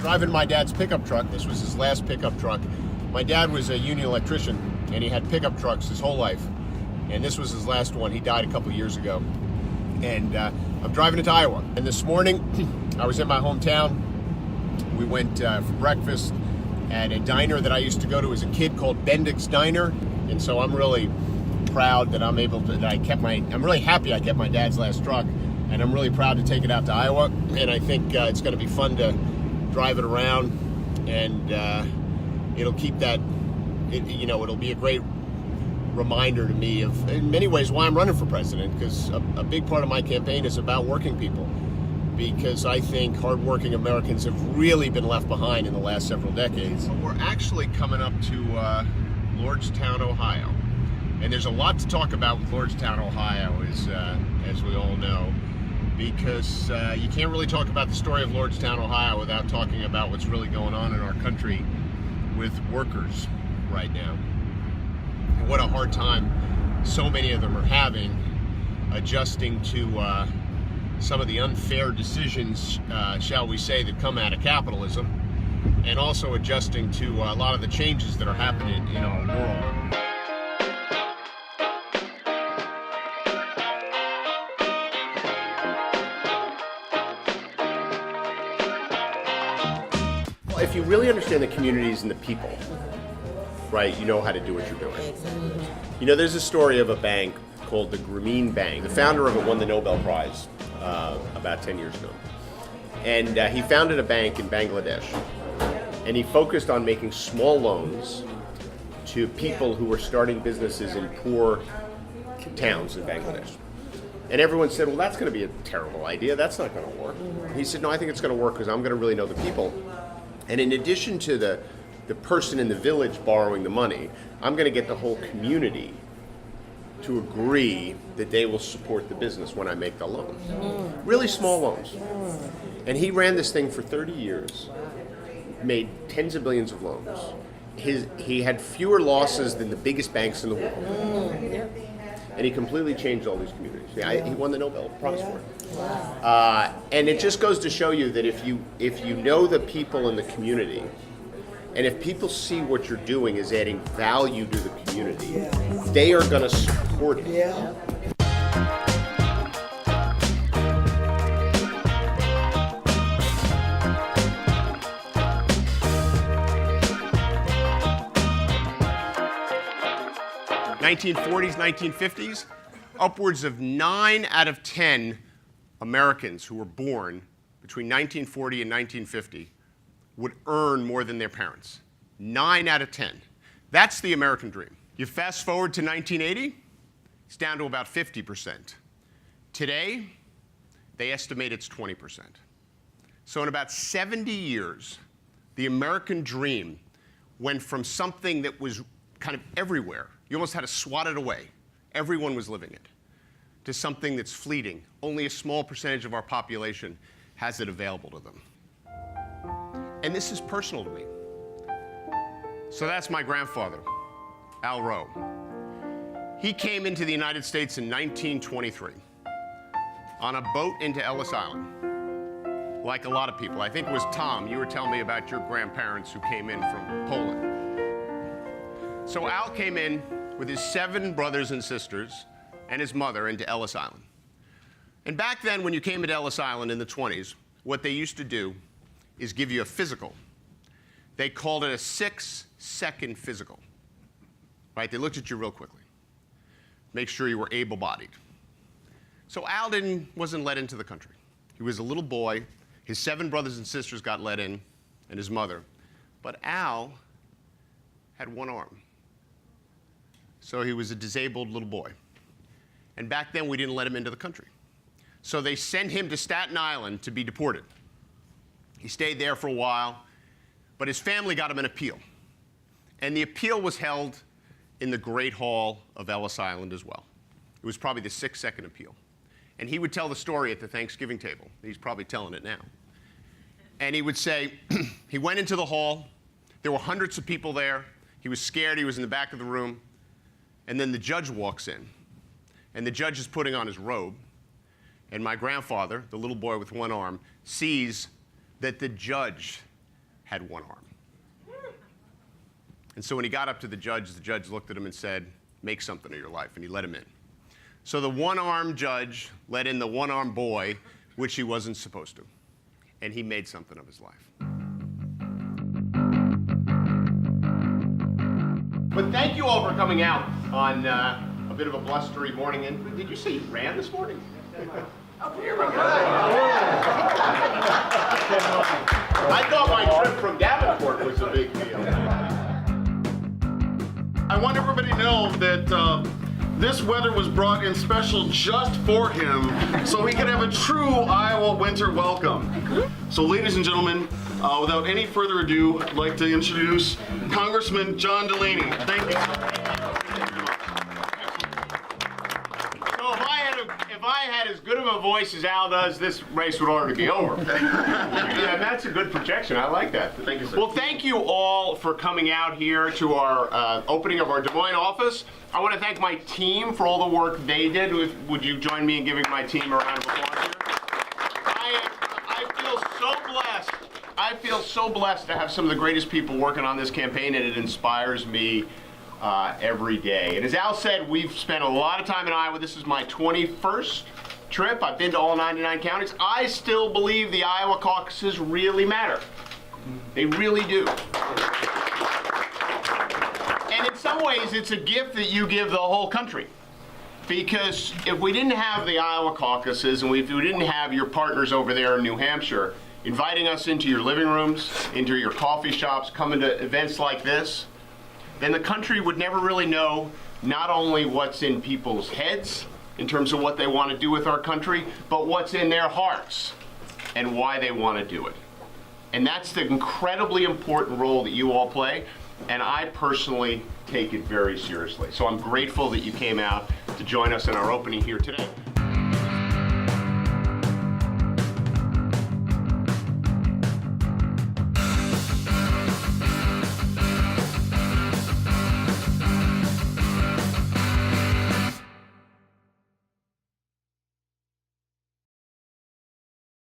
driving my dad's pickup truck. This was his last pickup truck. My dad was a union electrician, and he had pickup trucks his whole life. And this was his last one. He died a couple of years ago. And I'm driving into Iowa. And this morning, I was in my hometown. We went for breakfast at a diner that I used to go to as a kid called Bendick's Diner. And so I'm really proud that I'm really happy I kept my dad's last truck. And I'm really proud to take it out to Iowa. And I think it's going to be fun to drive it around. And it'll keep that, it'll be a great reminder to me of, in many ways, why I'm running for president. Because a big part of my campaign is about working people. Because I think hardworking Americans have really been left behind in the last several decades. We're actually coming up to Lordstown, Ohio. And there's a lot to talk about with Lordstown, Ohio, as we all know. Because you can't really talk about the story of Lordstown, Ohio without talking about what's really going on in our country with workers right now. And what a hard time so many of them are having adjusting to some of the unfair decisions, shall we say, that come out of capitalism, and also adjusting to a lot of the changes that are happening in our world. Well, if you really understand the communities and the people, right, you know how to do what you're doing. You know, there's a story of a bank called the Grameen Bank. The founder of it won the Nobel Prize about 10 years ago. And he founded a bank in Bangladesh. And he focused on making small loans to people who were starting businesses in poor towns in Bangladesh. And everyone said, well, that's going to be a terrible idea. That's not going to work. He said, no, I think it's going to work because I'm going to really know the people. And in addition to the person in the village borrowing the money, I'm going to get the whole community to agree that they will support the business when I make the loan. Really small loans. And he ran this thing for 30 years, made tens of billions of loans. He had fewer losses than the biggest banks in the world. And he completely changed all these communities. He won the Nobel Prize for it. And it just goes to show you that if you know the people in the community, and if people see what you're doing is adding value to the community, they are going to support it. Yeah. '40s, 1950s, upwards of 9 out of 10 Americans who were born between 1940 and 1950 would earn more than their parents. 9 out of 10. That's the American dream. You fast forward to 1980, it's down to about 50%. Today, they estimate it's 20%. So in about 70 years, the American dream went from something that was kind of everywhere. You almost had to swat it away. Everyone was living it. To something that's fleeting. Only a small percentage of our population has it available to them. And this is personal to me. So that's my grandfather, Al Rowe. He came into the United States in 1923 on a boat into Ellis Island, like a lot of people. I think it was Tom, you were telling me about your grandparents who came in from Poland. So Al came in with his 7 brothers and sisters and his mother into Ellis Island. And back then, when you came into Ellis Island in the 20s, what they used to do is give you a physical. They called it a 6-second physical. Right? They looked at you real quickly. Make sure you were able-bodied. So Al wasn't let into the country. He was a little boy. His 7 brothers and sisters got let in, and his mother. But Al had 1 arm. So he was a disabled little boy. And back then, we didn't let him into the country. So they sent him to Staten Island to be deported. He stayed there for a while, but his family got him an appeal. And the appeal was held in the Great Hall of Ellis Island as well. It was probably the 6-second appeal. And he would tell the story at the Thanksgiving table. He's probably telling it now. And he would say, he went into the hall. There were hundreds of people there. He was scared. He was in the back of the room. And then the judge walks in. And the judge is putting on his robe. And my grandfather, the little boy with 1 arm, sees that the judge had one arm. And so when he got up to the judge looked at him and said, make something of your life, and he let him in. So the one-armed judge let in the one-armed boy, which he wasn't supposed to, and he made something of his life. But thank you all for coming out on a bit of a blustery morning. And did you say you ran this morning? Oh, here we go. I thought my trip from Davenport was a big deal. I want everybody to know that this weather was brought in special just for him, so he could have a true Iowa winter welcome. So ladies and gentlemen, without any further ado, I'd like to introduce Congressman John Delaney. Thank you. So if I had as good of a voice as Al does, this race would already be over. Yeah, that's a good projection. I like that. Thank you, sir. Well, thank you all for coming out here to our opening of our Des Moines office. I want to thank my team for all the work they did. Would you join me in giving my team a round of applause here? I feel so blessed. I feel so blessed to have some of the greatest people working on this campaign, and it inspires me every day. And as Al said, we've spent a lot of time in Iowa. This is my 21st trip. I've been to all 99 counties. I still believe the Iowa caucuses really matter. They really do. And in some ways, it's a gift that you give the whole country. Because if we didn't have the Iowa caucuses, and if we didn't have your partners over there in New Hampshire inviting us into your living rooms, into your coffee shops, coming to events like this, then the country would never really know not only what's in people's heads in terms of what they want to do with our country, but what's in their hearts and why they want to do it. And that's the incredibly important role that you all play, and I personally take it very seriously. So I'm grateful that you came out to join us in our opening here today.